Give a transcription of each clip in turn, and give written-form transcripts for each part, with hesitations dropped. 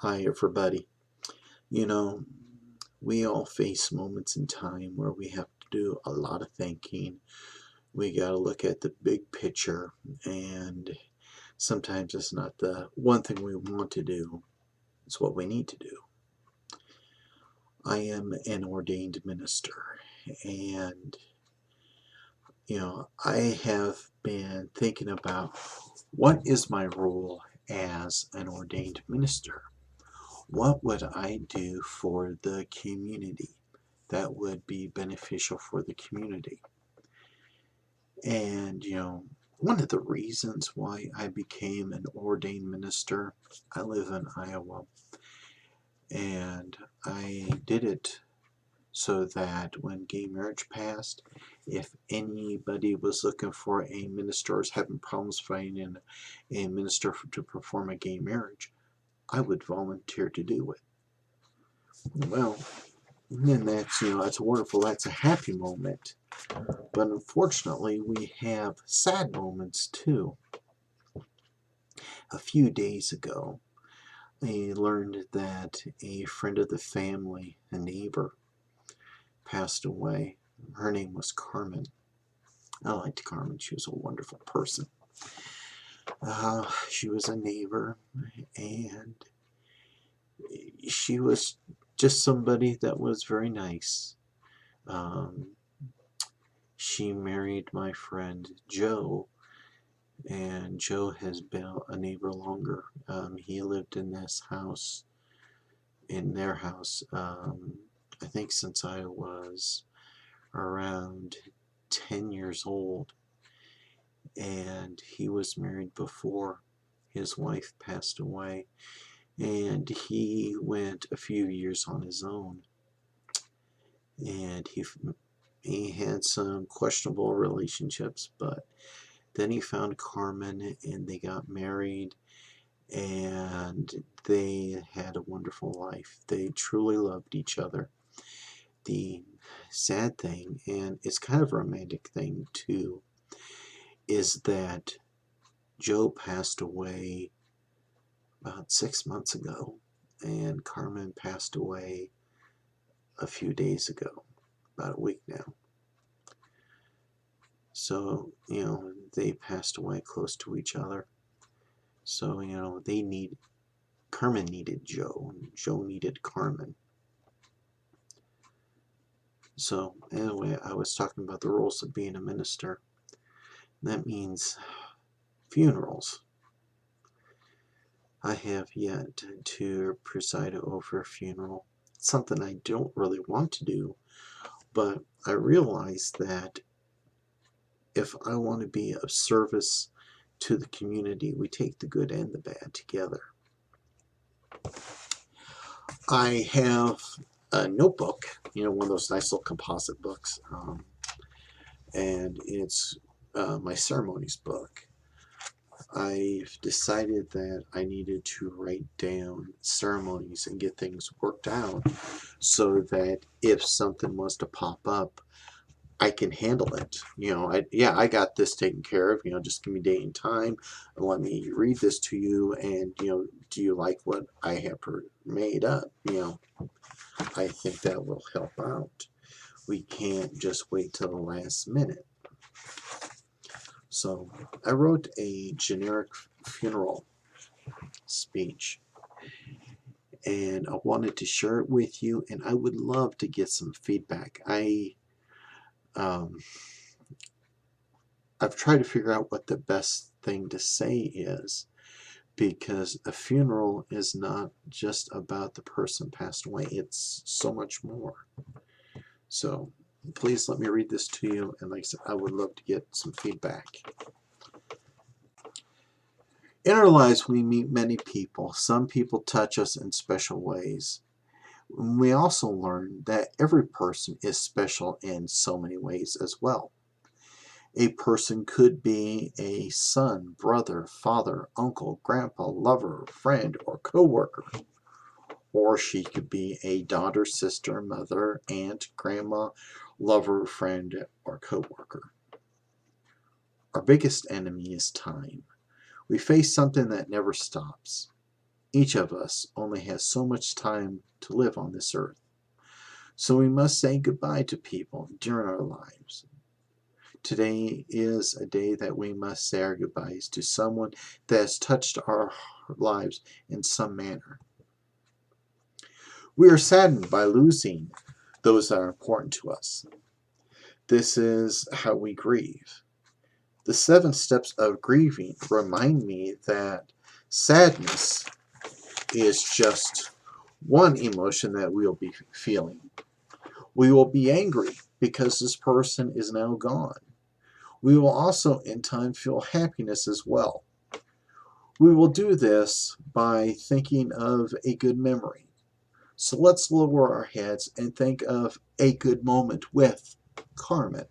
Hi, everybody. You know, we all face moments in time where we have to do a lot of thinking. We got to look at the big picture, and sometimes it's not the one thing we want to do, it's what we need to do. I am an ordained minister, and I have been thinking about what is my role as an ordained minister? What would I do for the community that would be beneficial for the community? And, one of the reasons why I became an ordained minister, I live in Iowa, and I did it so that when gay marriage passed, if anybody was looking for a minister or was having problems finding a minister to perform a gay marriage, I would volunteer to do it. Well, and that's wonderful. That's a happy moment. But unfortunately, we have sad moments too. A few days ago, I learned that a friend of the family, a neighbor, passed away. Her name was Carmen. I liked Carmen. She was a wonderful person. She was a neighbor, and she was just somebody that was very nice. Um, she married my friend Joe, and Joe has been a neighbor longer. He lived in this house, in their house, I think since I was around 10 years old, and he was married before his wife passed away, and he went a few years on his own, and he had some questionable relationships, but then he found Carmen and they got married, and they had a wonderful life. They truly loved each other. The sad thing, and it's kind of a romantic thing too, is that Joe passed away about 6 months ago, and Carmen passed away a few days ago, about a week now. So, they passed away close to each other. So, Carmen needed Joe, and Joe needed Carmen. So, anyway, I was talking about the rules of being a minister. That means funerals. I have yet to preside over a funeral. It's something I don't really want to do, but I realize that if I want to be of service to the community, we take the good and the bad together. I have a notebook, one of those nice little composite books, and it's my ceremonies book. I've decided that I needed to write down ceremonies and get things worked out so that if something was to pop up, I can handle it. I got this taken care of. Just give me date and time, and let me read this to you. And do you like what I have made up? I think that will help out. We can't just wait till the last minute. So I wrote a generic funeral speech, and I wanted to share it with you, and I would love to get some feedback. I've tried to figure out what the best thing to say is, because a funeral is not just about the person passed away. It's so much more. So please let me read this to you, and like I said, I would love to get some feedback. In our lives, we meet many people. Some people touch us in special ways. We also learn that every person is special in so many ways as well. A person could be a son, brother, father, uncle, grandpa, lover, friend, or coworker. Or she could be a daughter, sister, mother, aunt, grandma, lover, friend, or coworker. Our biggest enemy is time. We face something that never stops. Each of us only has so much time to live on this earth. So we must say goodbye to people during our lives. Today is a day that we must say our goodbyes to someone that has touched our lives in some manner. We are saddened by losing those that are important to us. This is how we grieve. The 7 steps of grieving remind me that sadness is just one emotion that we'll be feeling. We will be angry because this person is now gone. We will also in time feel happiness as well. We will do this by thinking of a good memory. So let's lower our heads and think of a good moment with Carmen.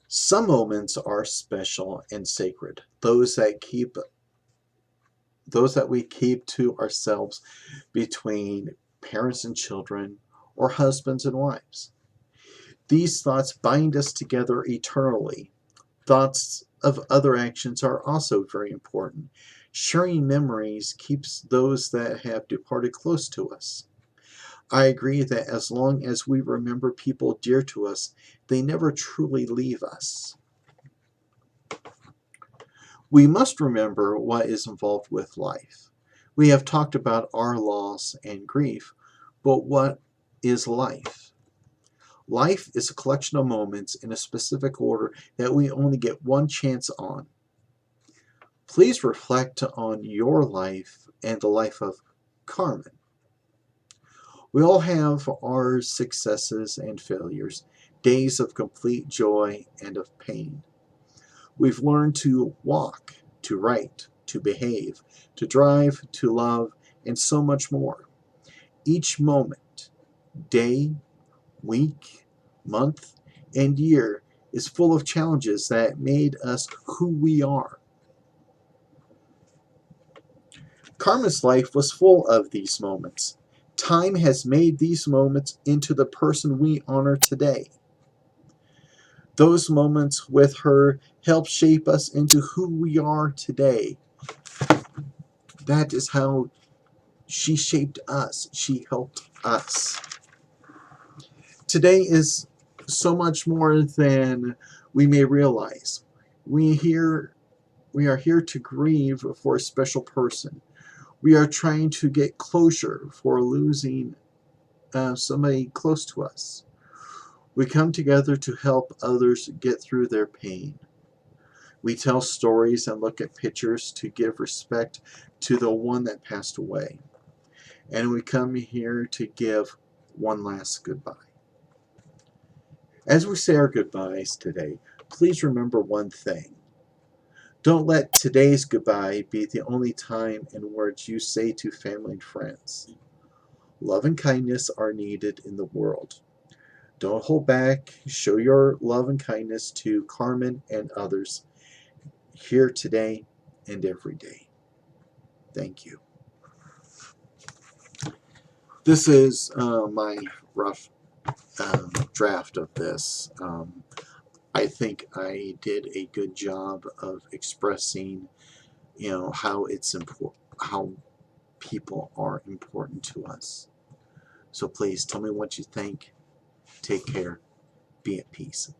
Some moments are special and sacred, those that we keep to ourselves between parents and children or husbands and wives. These thoughts bind us together eternally. Thoughts of other actions are also very important. Sharing memories keeps those that have departed close to us. I agree that as long as we remember people dear to us, they never truly leave us. We must remember what is involved with life. We have talked about our loss and grief, but what is life? Life is a collection of moments in a specific order that we only get one chance on. Please reflect on your life and the life of Carmen. We all have our successes and failures, days of complete joy and of pain. We've learned to walk, to write, to behave, to drive, to love, and so much more. Each moment, day, week, month, and year is full of challenges that made us who we are. Carmen's life was full of these moments. Time has made these moments into the person we honor today. Those moments with her help shape us into who we are today. That is how she shaped us. She helped us. Today is so much more than we may realize. We are here to grieve for a special person. We are trying to get closure for losing somebody close to us. We come together to help others get through their pain. We tell stories and look at pictures to give respect to the one that passed away. And we come here to give one last goodbye. As we say our goodbyes today, please remember one thing. Don't let today's goodbye be the only time and words you say to family and friends. Love and kindness are needed in the world. Don't hold back. Show your love and kindness to Carmen and others here today and every day. Thank you. This is my rough draft of this. I think I did a good job of expressing, how it's important, how people are important to us. So please tell me what you think. Take care. Be at peace.